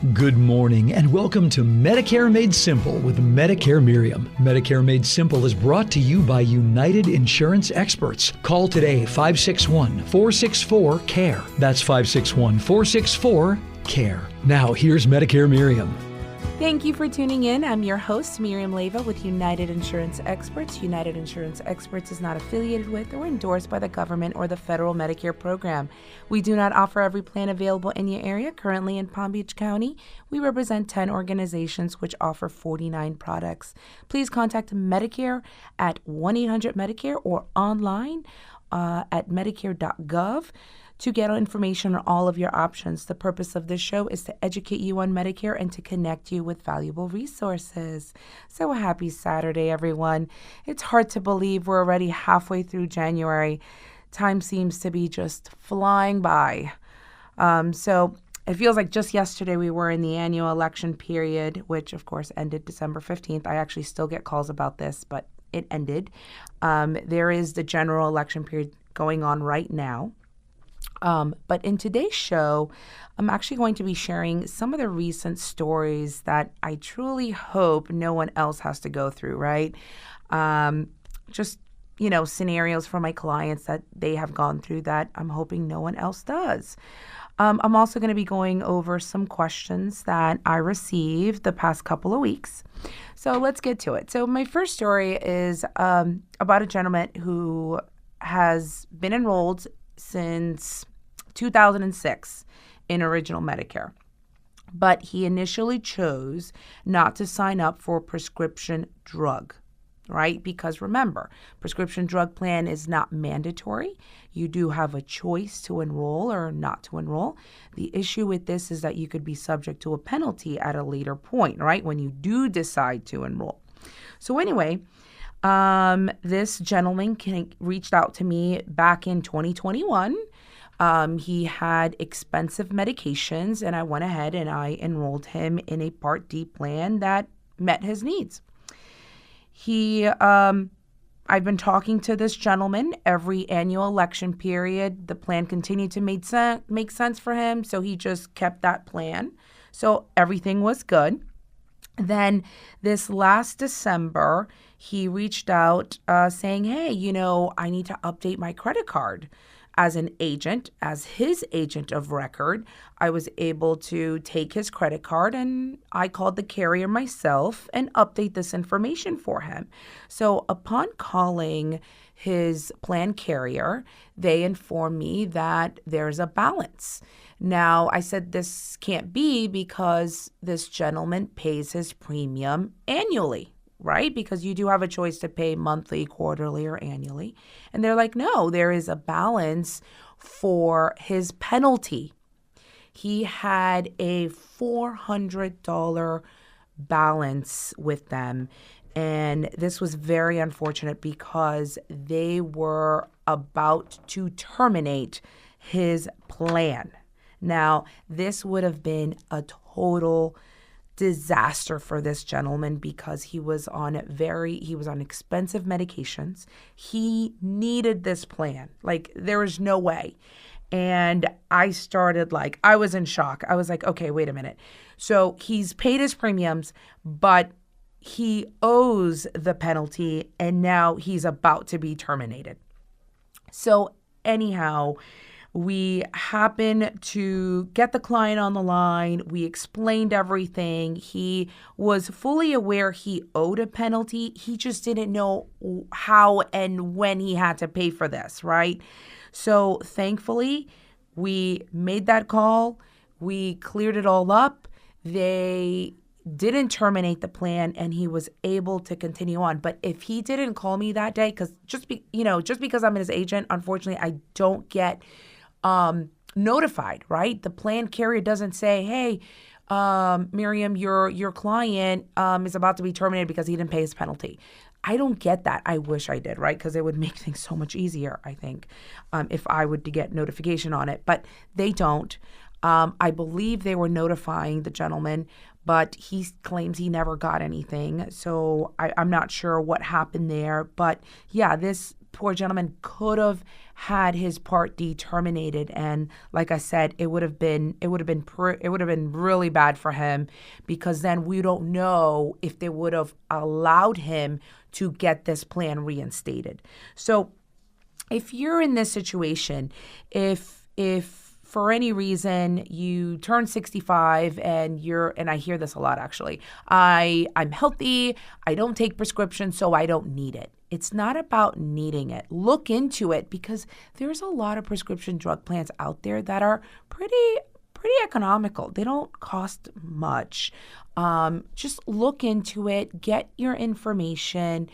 Good morning and welcome to Medicare Made Simple with Medicare Myriam. Medicare Made Simple is brought to you by United Insurance Experts. Call today 561-464-CARE. That's 561-464-CARE. Now here's Medicare Myriam. Thank you for tuning in. I'm your host, Miriam Leyva with United Insurance Experts. United Insurance Experts is not affiliated with or endorsed by the government or the federal Medicare program. We do not offer every plan available in your area. Currently in Palm Beach County, we represent 10 organizations which offer 49 products. Please contact Medicare at 1-800-MEDICARE or online at medicare.gov. to get information on all of your options. The purpose of this show is to educate you on Medicare and to connect you with valuable resources. So happy Saturday, everyone. It's hard to believe we're already halfway through January. Time seems to be just flying by. So it feels like just yesterday we were in the annual election period, which of course ended December 15th. I actually still get calls about this, but it ended. There is the general election period going on right now. But in today's show, I'm actually going to be sharing some of the recent stories that I truly hope no one else has to go through, right? Scenarios for my clients that they have gone through that I'm hoping no one else does. I'm also going to be going over some questions that I received the past couple of weeks. So let's get to it. So my first story is about a gentleman who has been enrolled since 2006 in Original Medicare. But he initially chose not to sign up for a prescription drug, right? Because remember, prescription drug plan is not mandatory. You do have a choice to enroll or not to enroll. The issue with this is that you could be subject to a penalty at a later point, right? When you do decide to enroll. So anyway, this gentleman reached out to me back in 2021. He had expensive medications, and I went ahead and I enrolled him in a Part D plan that met his needs. I've been talking to this gentleman every annual election period. The plan continued to make sense for him, so he just kept that plan. So everything was good. Then this last December, he reached out saying, hey, I need to update my credit card. As an agent, as his agent of record, I was able to take his credit card and I called the carrier myself and update this information for him. So upon calling his plan carrier, they informed me that there's a balance. Now, I said this can't be because this gentleman pays his premium annually, right? Because you do have a choice to pay monthly, quarterly, or annually. And they're like, no, there is a balance for his penalty. He had a $400 balance with them. And this was very unfortunate because they were about to terminate his plan. Now, this would have been a total disaster for this gentleman because he was on expensive medications. He needed this plan. Like, there was no way. And I was in shock. I was like, okay, wait a minute. So he's paid his premiums, but he owes the penalty, and now he's about to be terminated. So anyhow, we happened to get the client on the line. We explained everything. He was fully aware he owed a penalty. He just didn't know how and when he had to pay for this, right? So thankfully, we made that call. We cleared it all up. They didn't terminate the plan, and he was able to continue on. But if he didn't call me that day, because just because I'm his agent, unfortunately, I don't get notified, right? The plan carrier doesn't say, hey, Miriam, your client is about to be terminated because he didn't pay his penalty. I don't get that. I wish I did, right? Because it would make things so much easier, I think, if I would to get notification on it. But they don't. I believe they were notifying the gentleman, but he claims he never got anything. So I'm not sure what happened there. But yeah, this poor gentleman could have had his Part D terminated, and like I said, it would have been really bad for him, because then we don't know if they would have allowed him to get this plan reinstated. So if you're in this situation, if for any reason you turn 65 and I hear this a lot actually, I'm healthy, I don't take prescription, so I don't need it. It's not about needing it. Look into it, because there's a lot of prescription drug plans out there that are pretty economical. They don't cost much. Just look into it, get your information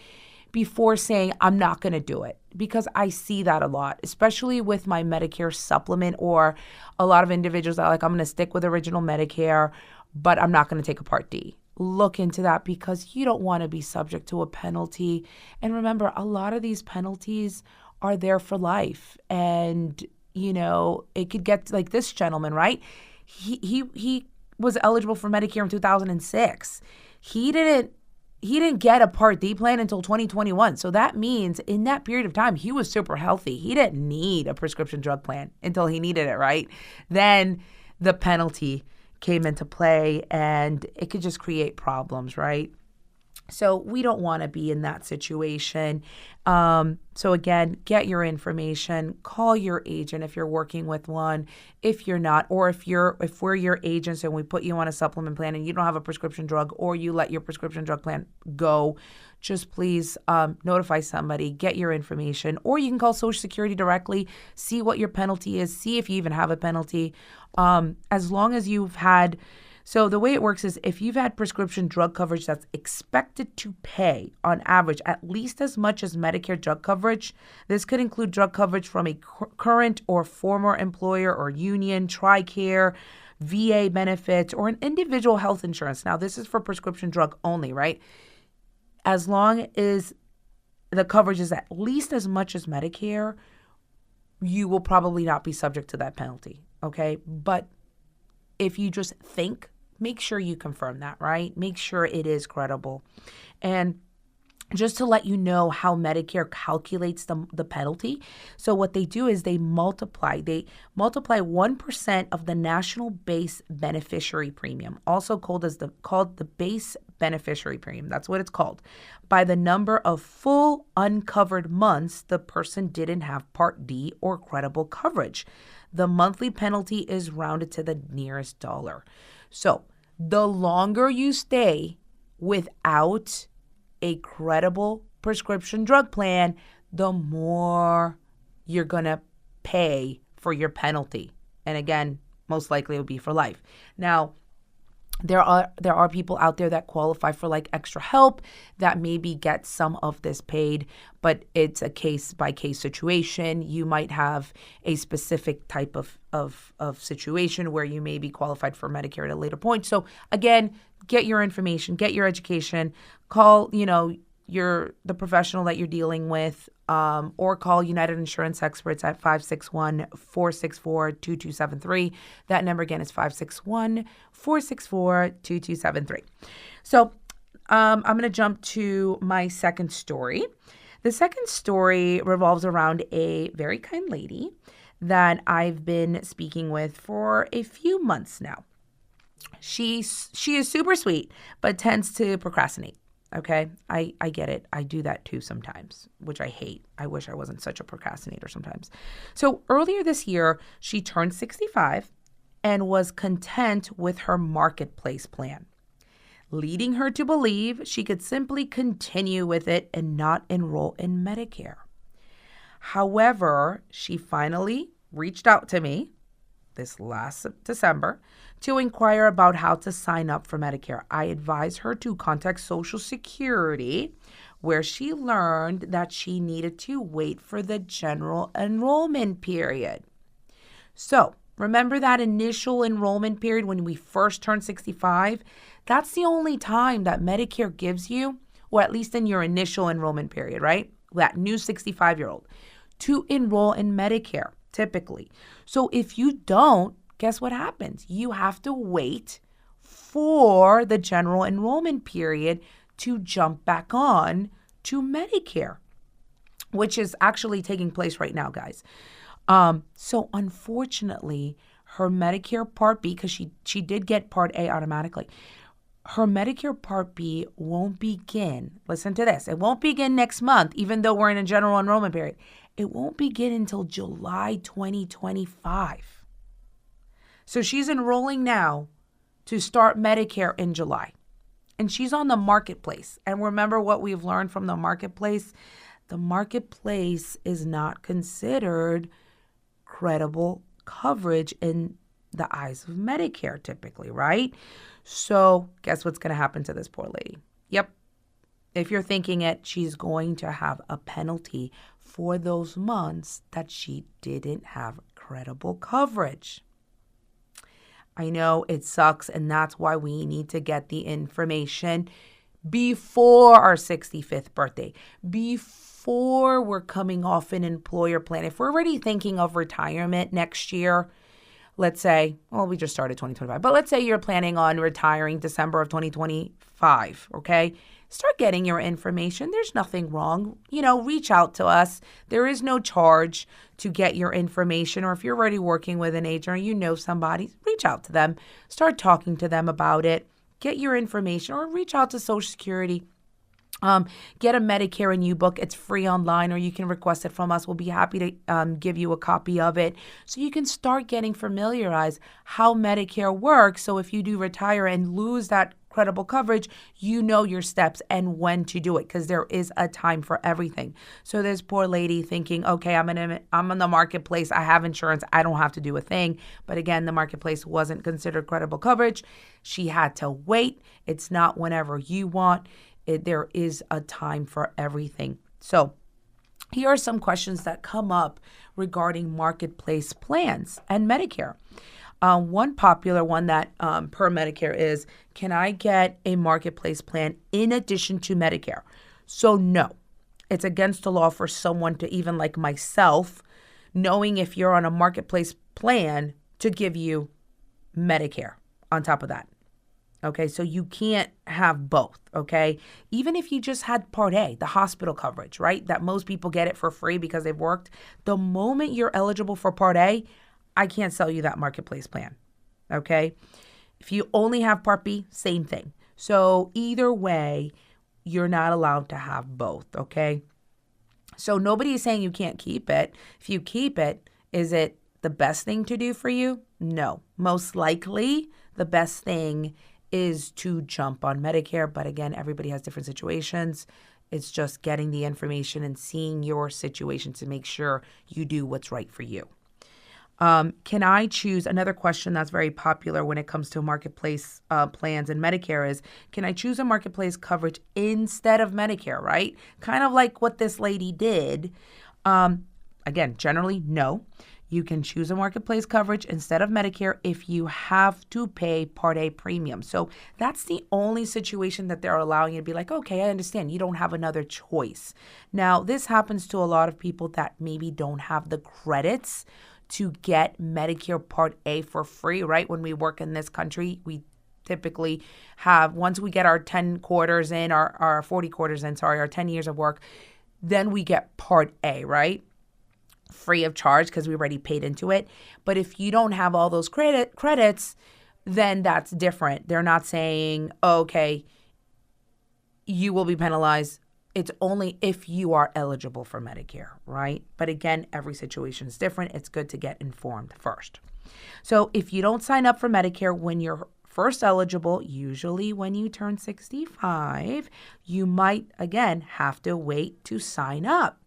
before saying, I'm not going to do it. Because I see that a lot, especially with my Medicare supplement, or a lot of individuals that are like, I'm going to stick with original Medicare, but I'm not going to take a Part D. Look into that, because you don't want to be subject to a penalty. And remember, a lot of these penalties are there for life. And, it could get like this gentleman, right? He was eligible for Medicare in 2006. He didn't get a Part D plan until 2021. So that means in that period of time, he was super healthy. He didn't need a prescription drug plan until he needed it, right? Then the penalty came into play, and it could just create problems, right? So we don't want to be in that situation. So again, get your information, call your agent if you're working with one. If you're not, or if we're your agents and we put you on a supplement plan and you don't have a prescription drug, or you let your prescription drug plan go, just please notify somebody, get your information, or you can call Social Security directly, see what your penalty is, see if you even have a penalty. As long as you've had, so the way it works is if you've had prescription drug coverage that's expected to pay on average at least as much as Medicare drug coverage, this could include drug coverage from a current or former employer or union, TRICARE, VA benefits, or an individual health insurance. Now, this is for prescription drug only, right? As long as the coverage is at least as much as Medicare, you will probably not be subject to that penalty, okay? But if you just think, make sure you confirm that, right? Make sure it is credible. And just to let you know how Medicare calculates the penalty. So what they do is they multiply 1% of the national base beneficiary premium, also called the base beneficiary premium. That's what it's called, by the number of full uncovered months the person didn't have Part D or credible coverage. The monthly penalty is rounded to the nearest dollar. So the longer you stay without a credible prescription drug plan, the more you're going to pay for your penalty. And again, most likely it will be for life. Now, there are people out there that qualify for like extra help that maybe get some of this paid, but it's a case by case situation. You might have a specific type of situation where you may be qualified for Medicare at a later point. So again, get your information, get your education, call, the professional that you're dealing with, or call United Insurance Experts at 561-464-2273. That number again is 561-464-2273. So I'm going to jump to my second story. The second story revolves around a very kind lady that I've been speaking with for a few months now. She is super sweet, but tends to procrastinate. Okay, I get it. I do that too sometimes, which I hate. I wish I wasn't such a procrastinator sometimes. So earlier this year, she turned 65 and was content with her marketplace plan, leading her to believe she could simply continue with it and not enroll in Medicare. However, she finally reached out to me this last December to inquire about how to sign up for Medicare. I advised her to contact Social Security, where she learned that she needed to wait for the general enrollment period. So remember that initial enrollment period when we first turned 65? That's the only time that Medicare gives you, or at least in your initial enrollment period, right? That new 65-year-old, to enroll in Medicare, typically. So if you don't, guess what happens? You have to wait for the general enrollment period to jump back on to Medicare. which is actually taking place right now, guys. So unfortunately, her Medicare Part B, because she did get Part A automatically, her Medicare Part B won't begin, listen to this, it won't begin next month, even though we're in a general enrollment period. It won't begin until July 2025. So she's enrolling now to start Medicare in July. And she's on the marketplace. And remember what we've learned from the marketplace? The marketplace is not considered credible coverage in the eyes of Medicare typically, right? So guess what's going to happen to this poor lady? Yep. If you're thinking it, she's going to have a penalty for those months that she didn't have credible coverage. I know it sucks, and that's why we need to get the information before our 65th birthday, before we're coming off an employer plan. If we're already thinking of retirement next year, let's say, well, we just started 2025, but let's say you're planning on retiring December of 2025, okay? Start getting your information. There's nothing wrong. Reach out to us. There is no charge to get your information. Or if you're already working with an agent or you know somebody, reach out to them. Start talking to them about it. Get your information or reach out to Social Security. Get a Medicare and You book. It's free online, or you can request it from us. We'll be happy to give you a copy of it so you can start getting familiarized how Medicare works. So if you do retire and lose that credible coverage, you know your steps and when to do it, because there is a time for everything. So this poor lady thinking, okay, I'm in the marketplace. I have insurance. I don't have to do a thing. But again, the marketplace wasn't considered credible coverage. She had to wait. It's not whenever you want. There is a time for everything. So here are some questions that come up regarding marketplace plans and Medicare. One popular one that per Medicare is, can I get a marketplace plan in addition to Medicare? So no, it's against the law for someone to, even like myself, knowing if you're on a marketplace plan, to give you Medicare on top of that. Okay, so you can't have both, okay? Even if you just had Part A, the hospital coverage, right? That most people get it for free because they've worked. The moment you're eligible for Part A, I can't sell you that marketplace plan, okay? If you only have Part B, same thing. So either way, you're not allowed to have both, okay? So nobody is saying you can't keep it. If you keep it, is it the best thing to do for you? No. Most likely, the best thing is to jump on Medicare. But again, everybody has different situations. It's just getting the information and seeing your situation to make sure you do what's right for you. Can I choose, another question that's very popular when it comes to marketplace plans and Medicare is, can I choose a marketplace coverage instead of Medicare, right? Kind of like what this lady did. Again, generally, no. You can choose a marketplace coverage instead of Medicare if you have to pay Part A premium. So that's the only situation that they're allowing you to be like, okay, I understand. You don't have another choice. Now, this happens to a lot of people that maybe don't have the credits to get Medicare Part A for free, right? When we work in this country, we typically have, once we get our 10 quarters in, our 40 quarters in, our 10 years of work, then we get Part A, right? Free of charge because we already paid into it. But if you don't have all those credits, then that's different. They're not saying, okay, you will be penalized. It's only if you are eligible for Medicare, right? But again, every situation is different. It's good to get informed first. So if you don't sign up for Medicare when you're first eligible, usually when you turn 65, you might, again, have to wait to sign up.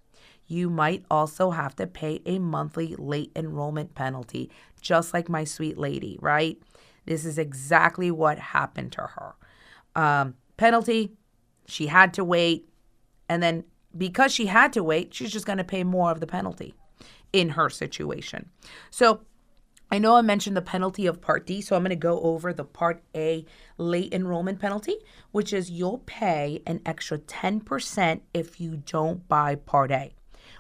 You might also have to pay a monthly late enrollment penalty, just like my sweet lady, right? This is exactly what happened to her. Penalty, she had to wait. And then because she had to wait, she's just going to pay more of the penalty in her situation. So I know I mentioned the penalty of Part D, so I'm going to go over the Part A late enrollment penalty, which is you'll pay an extra 10% if you don't buy Part A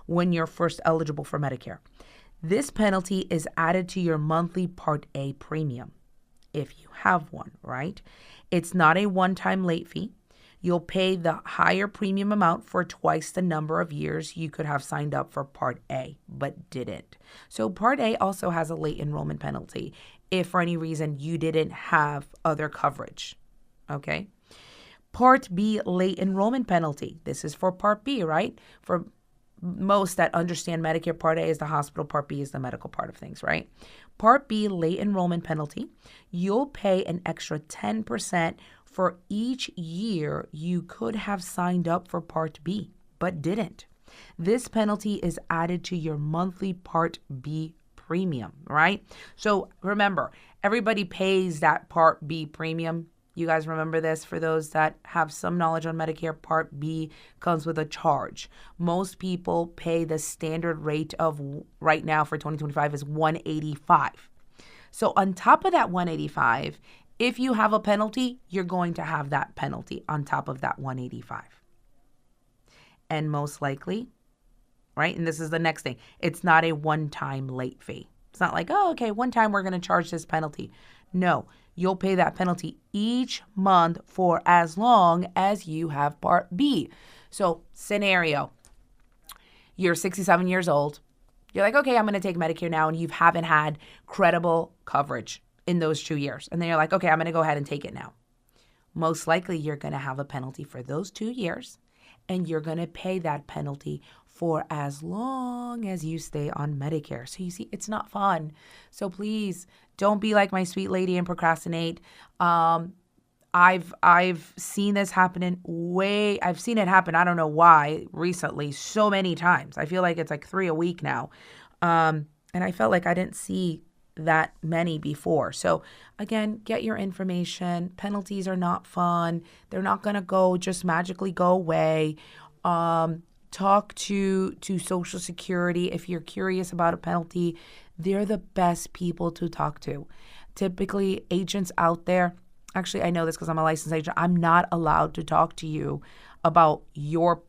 when you're first eligible for Medicare. This penalty is added to your monthly Part A premium, if you have one, right? It's not a one-time late fee. You'll pay the higher premium amount for twice the number of years you could have signed up for Part A, but didn't. So Part A also has a late enrollment penalty if for any reason you didn't have other coverage, okay? Part B, late enrollment penalty. This is for Part B, right? For most that understand Medicare, Part A is the hospital, Part B is the medical part of things, right? Part B, late enrollment penalty. You'll pay an extra 10% for each year you could have signed up for Part B, but didn't. This penalty is added to your monthly Part B premium, right? So remember, everybody pays that Part B premium. You guys remember this? For those that have some knowledge on Medicare, Part B comes with a charge. Most people pay the standard rate of right now for 2025 is $185. So on top of that $185, if you have a penalty, you're going to have that penalty on top of that $185. And most likely, right? And this is the next thing. It's not a one-time late fee. It's not like, oh, okay, one time we're going to charge this penalty. No, you'll pay that penalty each month for as long as you have Part B. So scenario, you're 67 years old. You're like, okay, I'm going to take Medicare now, and you haven't had credible coverage in those 2 years. And then you're like, okay, I'm going to go ahead and take it now. Most likely you're going to have a penalty for those 2 years, and you're going to pay that penalty for as long as you stay on Medicare. So you see, it's not fun. So please don't be like my sweet lady and procrastinate. I've seen this happening I've seen it happen, I don't know why, recently, so many times. I feel like it's like 3 a week now. And I felt like I didn't see that many before. So again, get your information. Penalties are not fun. They're not going to just magically go away. Talk to Social Security if you're curious about a penalty. They're the best people to talk to. Typically, agents out there, actually, I know this because I'm a licensed agent, I'm not allowed to talk to you about your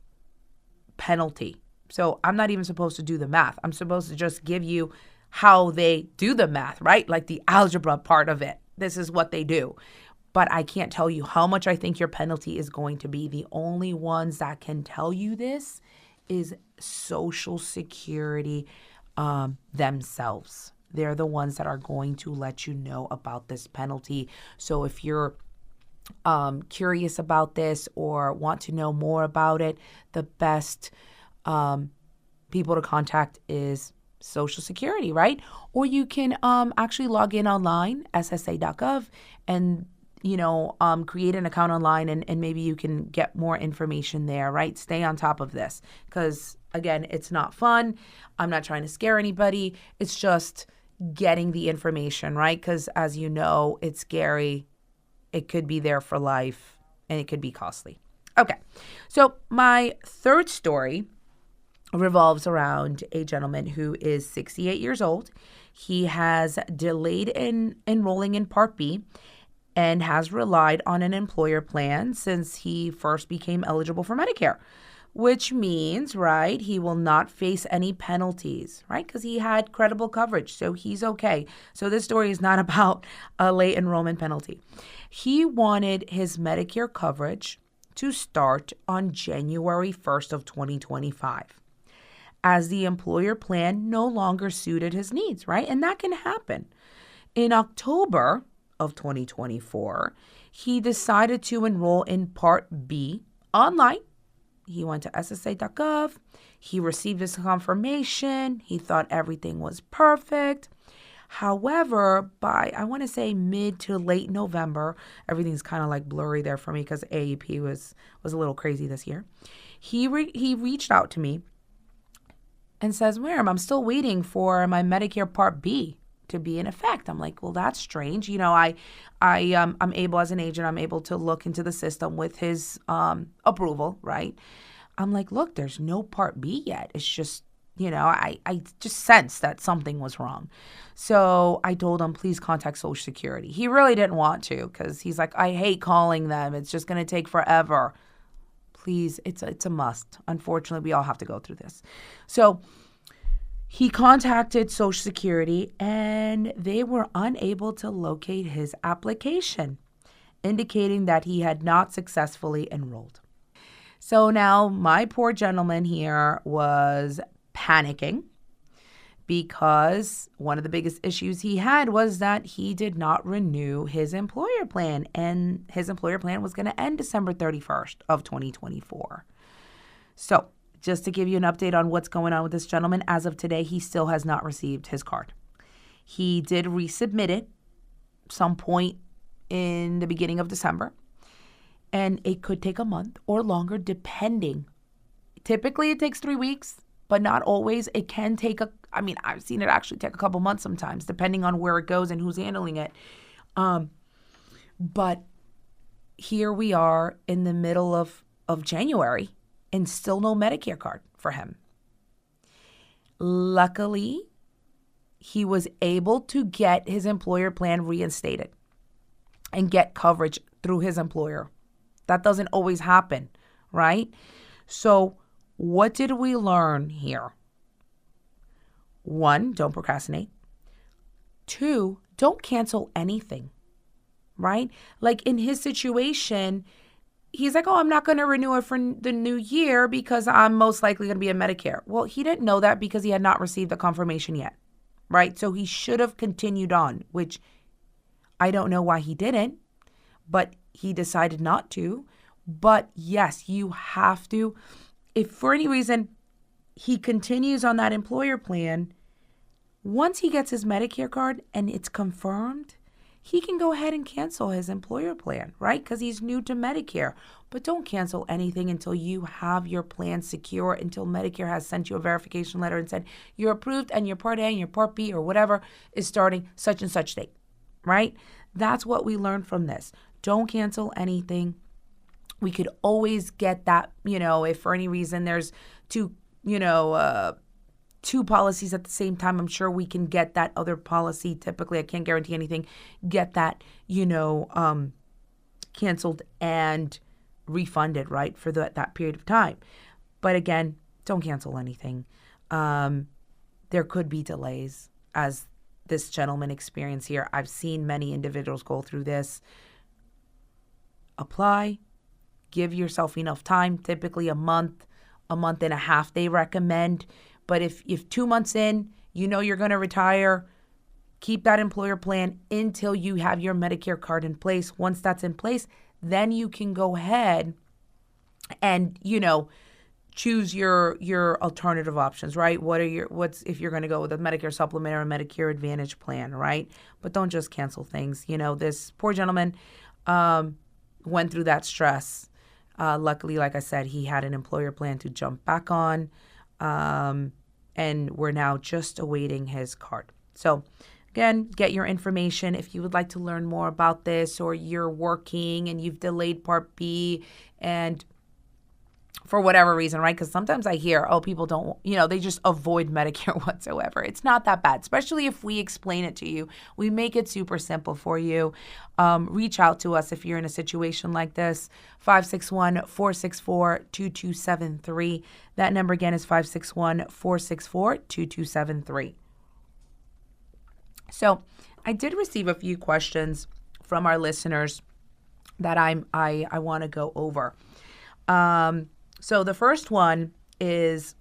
penalty. So I'm not even supposed to do the math. I'm supposed to just give you how they do the math, right? Like the algebra part of it. This is what they do. But I can't tell you how much I think your penalty is going to be. The only ones that can tell you this is Social Security themselves. They're the ones that are going to let you know about this penalty. So if you're curious about this or want to know more about it, the best people to contact is Social Security, right? Or you can actually log in online, ssa.gov, and create an account online and maybe you can get more information there, right? Stay on top of this because, again, it's not fun. I'm not trying to scare anybody. It's just getting the information, right? Because as you know, it's scary. It could be there for life and it could be costly. Okay, so my third story revolves around a gentleman who is 68 years old. He has delayed in enrolling in Part B and has relied on an employer plan since he first became eligible for Medicare, which means, right, he will not face any penalties, right, because he had credible coverage, so he's okay. So this story is not about a late enrollment penalty. He wanted his Medicare coverage to start on January 1st of 2025, as the employer plan no longer suited his needs, right? And that can happen. In October of 2024, he decided to enroll in Part B online. He went to ssa.gov. He received his confirmation. He thought everything was perfect. However, by, I want to say, mid to late November, everything's kind of like blurry there for me because AEP was a little crazy this year. He reached out to me and says, Myriam, I'm still waiting for my Medicare Part B to be in effect. I'm like, well, that's strange. I'm able, as an agent, I'm able to look into the system with his approval, right? I'm like, look, there's no Part B yet. It's just, I just sensed that something was wrong. So I told him, please contact Social Security. He really didn't want to because he's like, I hate calling them. It's just going to take forever. Please, it's a must. Unfortunately, we all have to go through this. So he contacted Social Security and they were unable to locate his application. indicating that he had not successfully enrolled. So now my poor gentleman here was panicking because one of the biggest issues he had was that he did not renew his employer plan, and his employer plan was going to end December 31st of 2024. So just to give you an update on what's going on with this gentleman, as of today, he still has not received his card. He did resubmit it some point in the beginning of December, and it could take a month or longer depending. Typically, it takes 3 weeks, but not always. It can take I've seen it actually take a couple months sometimes, depending on where it goes and who's handling it. But here we are in the middle of January and still no Medicare card for him. Luckily, he was able to get his employer plan reinstated and get coverage through his employer. That doesn't always happen, right? So what did we learn here? 1, don't procrastinate. 2, don't cancel anything, right? Like in his situation, he's like, oh, I'm not going to renew it for the new year because I'm most likely going to be in Medicare. Well, he didn't know that because he had not received the confirmation yet, right? So he should have continued on, which I don't know why he didn't, but he decided not to. But yes, you have to. If for any reason he continues on that employer plan, once he gets his Medicare card and it's confirmed, he can go ahead and cancel his employer plan, right? Because he's new to Medicare. But don't cancel anything until you have your plan secure, until Medicare has sent you a verification letter and said you're approved and your Part A and your Part B or whatever is starting such and such date, right? That's what we learned from this. Don't cancel anything. We could always get that, if for any reason there's two policies at the same time, I'm sure we can get that other policy. Typically, I can't guarantee anything, get that, canceled and refunded, right, for that period of time. But again, don't cancel anything. There could be delays, as this gentleman experienced here. I've seen many individuals go through this. Apply. Give yourself enough time, typically a month and a half they recommend. But if 2 months in, you're going to retire, keep that employer plan until you have your Medicare card in place. Once that's in place, then you can go ahead and, choose your alternative options, right? If you're going to go with a Medicare supplement or a Medicare Advantage plan, right? But don't just cancel things. This poor gentleman went through that stress. Luckily, like I said, he had an employer plan to jump back on, and we're now just awaiting his card. So again, get your information. If you would like to learn more about this, or you're working and you've delayed Part B and for whatever reason, right? Because sometimes I hear, people don't, they just avoid Medicare whatsoever. It's not that bad, especially if we explain it to you. We make it super simple for you. Reach out to us if you're in a situation like this. 561-464-2273. That number again is 561-464-2273. So I did receive a few questions from our listeners that I want to go over. So the first one is,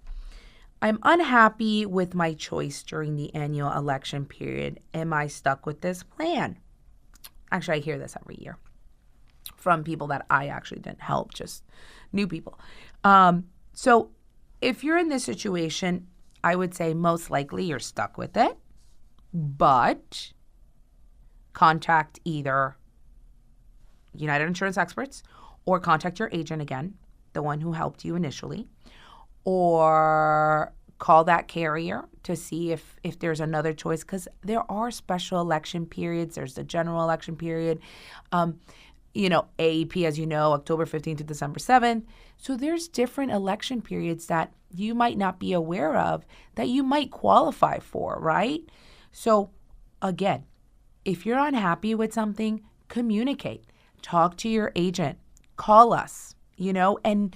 I'm unhappy with my choice during the annual election period. Am I stuck with this plan? Actually, I hear this every year from people that I actually didn't help, just new people. So if you're in this situation, I would say most likely you're stuck with it, but contact either United Insurance Experts or contact your agent again, the one who helped you initially, or call that carrier to see if there's another choice, because there are special election periods. There's the general election period, AEP, as you know, October 15th to December 7th. So there's different election periods that you might not be aware of that you might qualify for, right? So again, if you're unhappy with something, communicate. Talk to your agent. Call us, and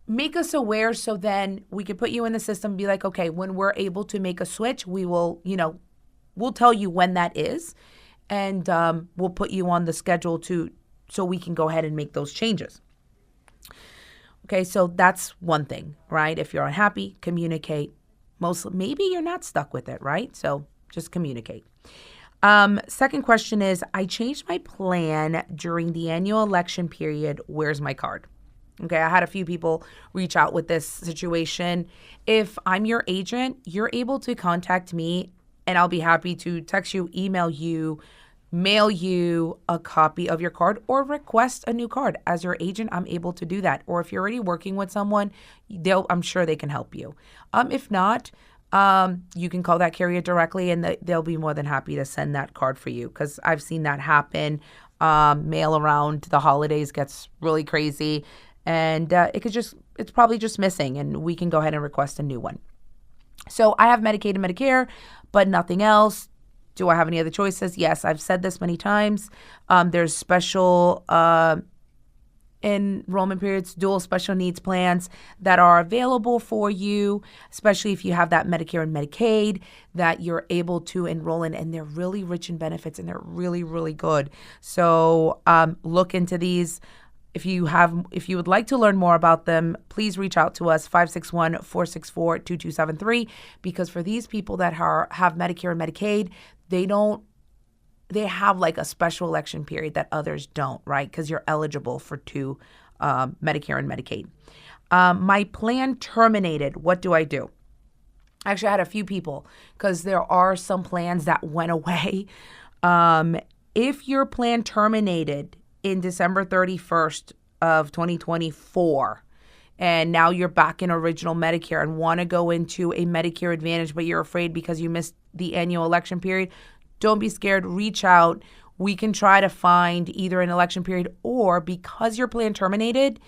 make us aware, so then we can put you in the system, be like, okay, when we're able to make a switch, we will, we'll tell you when that is, and we'll put you on the schedule to so we can go ahead and make those changes. Okay, so that's one thing, right? If you're unhappy, communicate. Maybe you're not stuck with it, right? So just communicate. Second question is, I changed my plan during the annual election period. Where's my card? Okay, I had a few people reach out with this situation. If I'm your agent, you're able to contact me and I'll be happy to text you, email you, mail you a copy of your card, or request a new card. As your agent, I'm able to do that. Or if you're already working with someone, I'm sure they can help you. If not, you can call that carrier directly and they'll be more than happy to send that card for you, because I've seen that happen. Mail around the holidays gets really crazy, and it's probably just missing, and we can go ahead and request a new one. So I have Medicaid and Medicare, but nothing else. Do I have any other choices? Yes, I've said this many times. There's special enrollment periods, dual special needs plans that are available for you, especially if you have that Medicare and Medicaid that you're able to enroll in, and they're really rich in benefits and they're really, really good. So look into these. If you would like to learn more about them, please reach out to us, 561-464-2273, because for these people that have Medicare and Medicaid, they have like a special election period that others don't, right? Because you're eligible for two Medicare and Medicaid. My plan terminated. What do I do? Actually, I had a few people, because there are some plans that went away. If your plan terminated in December 31st of 2024, and now you're back in original Medicare and want to go into a Medicare Advantage, but you're afraid because you missed the annual election period, don't be scared. Reach out. We can try to find either an election period, or because your plan terminated,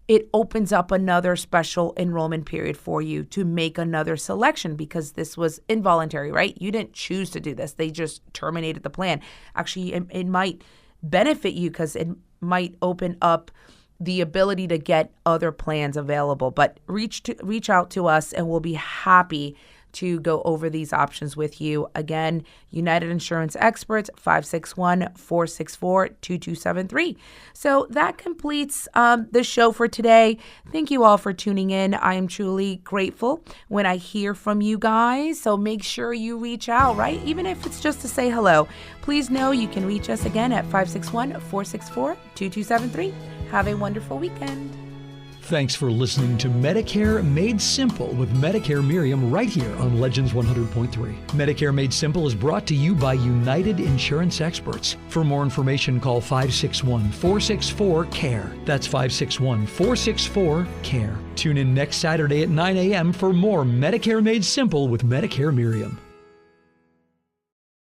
it opens up another special enrollment period for you to make another selection, because this was involuntary, right? You didn't choose to do this. They just terminated the plan. Actually, it might benefit you, because it might open up the ability to get other plans available. But reach out to us and we'll be happy to go over these options with you. Again, United Insurance Experts, 561-464-2273. So that completes the show for today. Thank you all for tuning in. I am truly grateful when I hear from you guys. So make sure you reach out, right? Even if it's just to say hello. Please know you can reach us again at 561-464-2273. Have a wonderful weekend. Thanks for listening to Medicare Made Simple with Medicare Myriam right here on Legends 100.3. Medicare Made Simple is brought to you by United Insurance Experts. For more information, call 561-464-CARE. That's 561-464-CARE. Tune in next Saturday at 9 a.m. for more Medicare Made Simple with Medicare Myriam.